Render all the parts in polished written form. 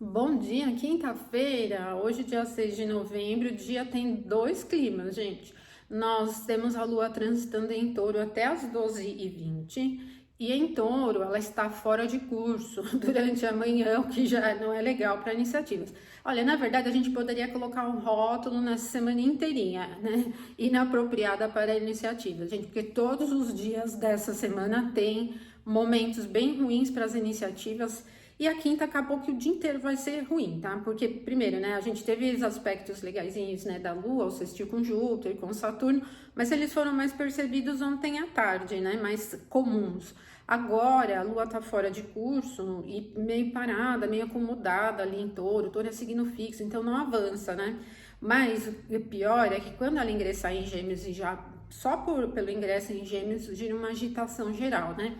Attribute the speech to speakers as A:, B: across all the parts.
A: Bom dia, quinta-feira, hoje dia 6 de novembro, o dia tem dois climas, gente. Nós temos a lua transitando em touro até as 12h20 e em touro ela está fora de curso durante a manhã, o que já não é legal para iniciativas. Olha, na verdade a gente poderia colocar um rótulo nessa semana inteirinha, né? Inapropriada para iniciativas, gente, porque todos os dias dessa semana tem momentos bem ruins para as iniciativas. E a quinta acabou que o dia inteiro vai ser ruim, tá? Porque, primeiro, né, a gente teve os aspectos legaisinhos, né, da Lua, o sextil com Júpiter, com Saturno, mas eles foram mais percebidos ontem à tarde, né, mais comuns. Agora, a Lua tá fora de curso e meio parada, meio acomodada ali em touro é signo fixo, então não avança, né? Mas o pior é que quando ela ingressar em Gêmeos e já, só pelo ingresso em Gêmeos, gira uma agitação geral, né?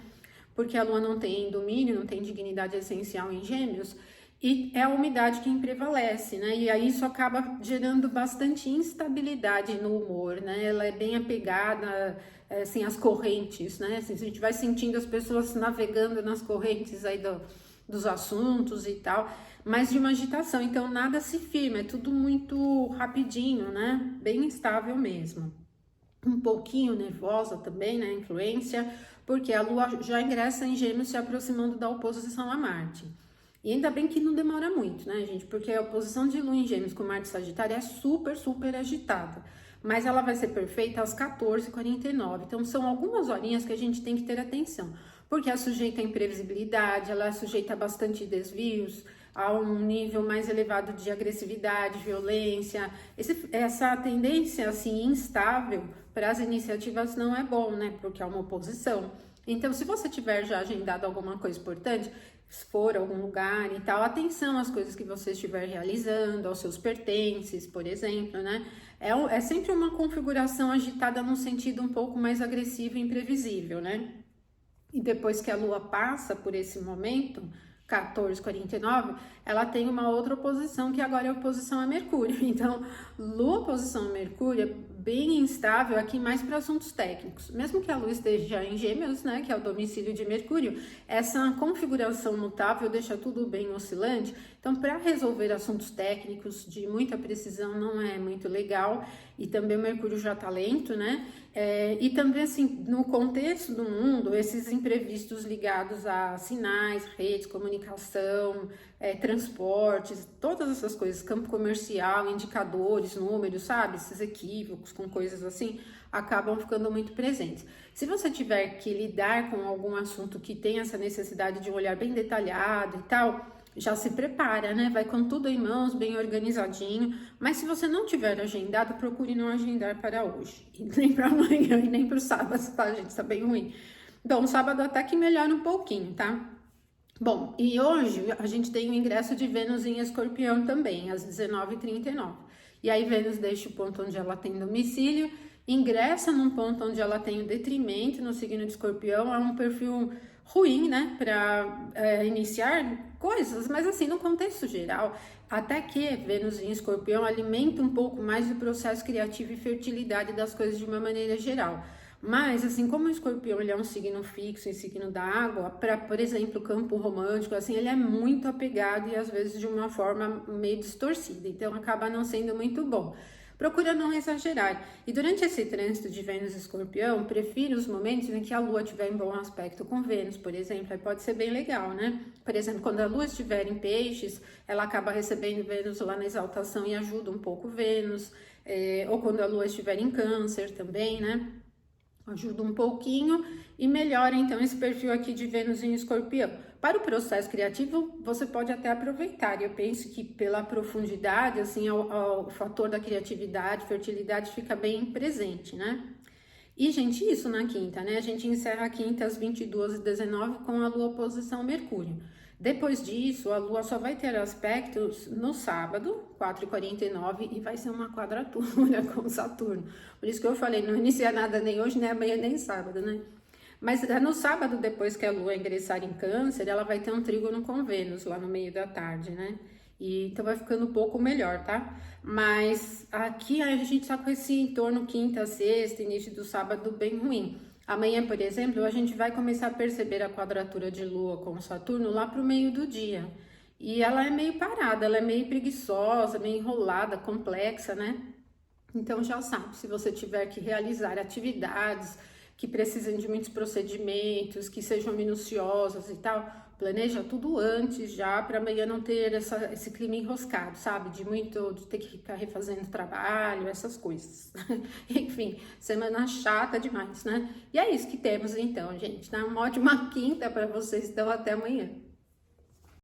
A: Porque a lua não tem domínio, não tem dignidade essencial em Gêmeos, e é a umidade quem prevalece, né? E aí isso acaba gerando bastante instabilidade no humor, né? Ela é bem apegada, assim, às correntes, né? Assim, a gente vai sentindo as pessoas navegando nas correntes aí dos assuntos e tal, mas de uma agitação, então nada se firma, é tudo muito rapidinho, né? Bem instável mesmo. Um pouquinho nervosa também, né, influência, porque a Lua já ingressa em Gêmeos se aproximando da oposição a Marte. E ainda bem que não demora muito, né, gente, porque a oposição de Lua em Gêmeos com Marte Sagitário é super, super agitada. Mas ela vai ser perfeita às 14h49. Então, são algumas horinhas que a gente tem que ter atenção, porque é sujeita a imprevisibilidade, ela é sujeita a bastante desvios, a um nível mais elevado de agressividade, violência. Essa tendência assim instável para as iniciativas não é bom, né? Porque é uma oposição. Então, se você tiver já agendado alguma coisa importante, se for a algum lugar e tal, atenção às coisas que você estiver realizando, aos seus pertences, por exemplo, né? É sempre uma configuração agitada num sentido um pouco mais agressivo e imprevisível, né? E depois que a Lua passa por esse momento, 14h49, ela tem uma outra oposição que agora é a oposição a Mercúrio. Então, Lua oposição a Mercúrio é bem instável aqui mais para assuntos técnicos. Mesmo que a Lua esteja em Gêmeos, né, que é o domicílio de Mercúrio, essa configuração mutável deixa tudo bem oscilante. Então, para resolver assuntos técnicos de muita precisão não é muito legal. E também o Mercúrio já está lento, né? E também, assim, no contexto do mundo, esses imprevistos ligados a sinais, redes, comunicação, transportes, todas essas coisas, campo comercial, indicadores, números, sabe? Esses equívocos com coisas assim, acabam ficando muito presentes. Se você tiver que lidar com algum assunto que tem essa necessidade de um olhar bem detalhado e tal, já se prepara, né? Vai com tudo em mãos, bem organizadinho. Mas se você não tiver agendado, procure não agendar para hoje. E nem para amanhã e nem para o sábado, tá, gente? Tá bem ruim. Bom, sábado até que melhora um pouquinho, tá? Bom, e hoje a gente tem o ingresso de Vênus em Escorpião também, às 19h39. E aí Vênus deixa o ponto onde ela tem domicílio, ingressa num ponto onde ela tem o detrimento no signo de Escorpião, é um perfil ruim, né, para iniciar coisas, mas assim, no contexto geral, até que Vênus em Escorpião alimenta um pouco mais o processo criativo e fertilidade das coisas de uma maneira geral. Mas, assim, como o escorpião ele é um signo fixo e signo da água, para, por exemplo, o campo romântico, assim, ele é muito apegado e às vezes de uma forma meio distorcida, então acaba não sendo muito bom. Procura não exagerar. E durante esse trânsito de Vênus e Escorpião, prefiro os momentos em que a Lua estiver em bom aspecto com Vênus, por exemplo, aí pode ser bem legal, né? Por exemplo, quando a Lua estiver em Peixes, ela acaba recebendo Vênus lá na exaltação e ajuda um pouco Vênus, ou quando a Lua estiver em Câncer também, né? Ajuda um pouquinho e melhora então esse perfil aqui de Vênus em Escorpião. Para o processo criativo, você pode até aproveitar. Eu penso que pela profundidade, assim, o fator da criatividade, fertilidade fica bem presente, né? E, gente, isso na quinta, né? A gente encerra a quinta às 22h19 com a Lua oposição Mercúrio. Depois disso, a Lua só vai ter aspectos no sábado, 4h49, e vai ser uma quadratura com Saturno. Por isso que eu falei, não inicia nada nem hoje, nem amanhã, nem sábado, né? Mas no sábado, depois que a Lua ingressar em Câncer, ela vai ter um trígono com Vênus lá no meio da tarde, né? E então vai ficando um pouco melhor, tá? Mas aqui a gente tá com esse entorno quinta, sexta, início do sábado bem ruim. Amanhã, por exemplo, a gente vai começar a perceber a quadratura de Lua com Saturno lá pro meio do dia. E ela é meio parada, ela é meio preguiçosa, meio enrolada, complexa, né? Então já sabe, se você tiver que realizar atividades que precisem de muitos procedimentos, que sejam minuciosas e tal, planeja tudo antes já para amanhã não ter esse clima enroscado, sabe? De ter que ficar refazendo trabalho, essas coisas. Enfim, semana chata demais, né? E é isso que temos então, gente. Uma ótima quinta para vocês, então até amanhã.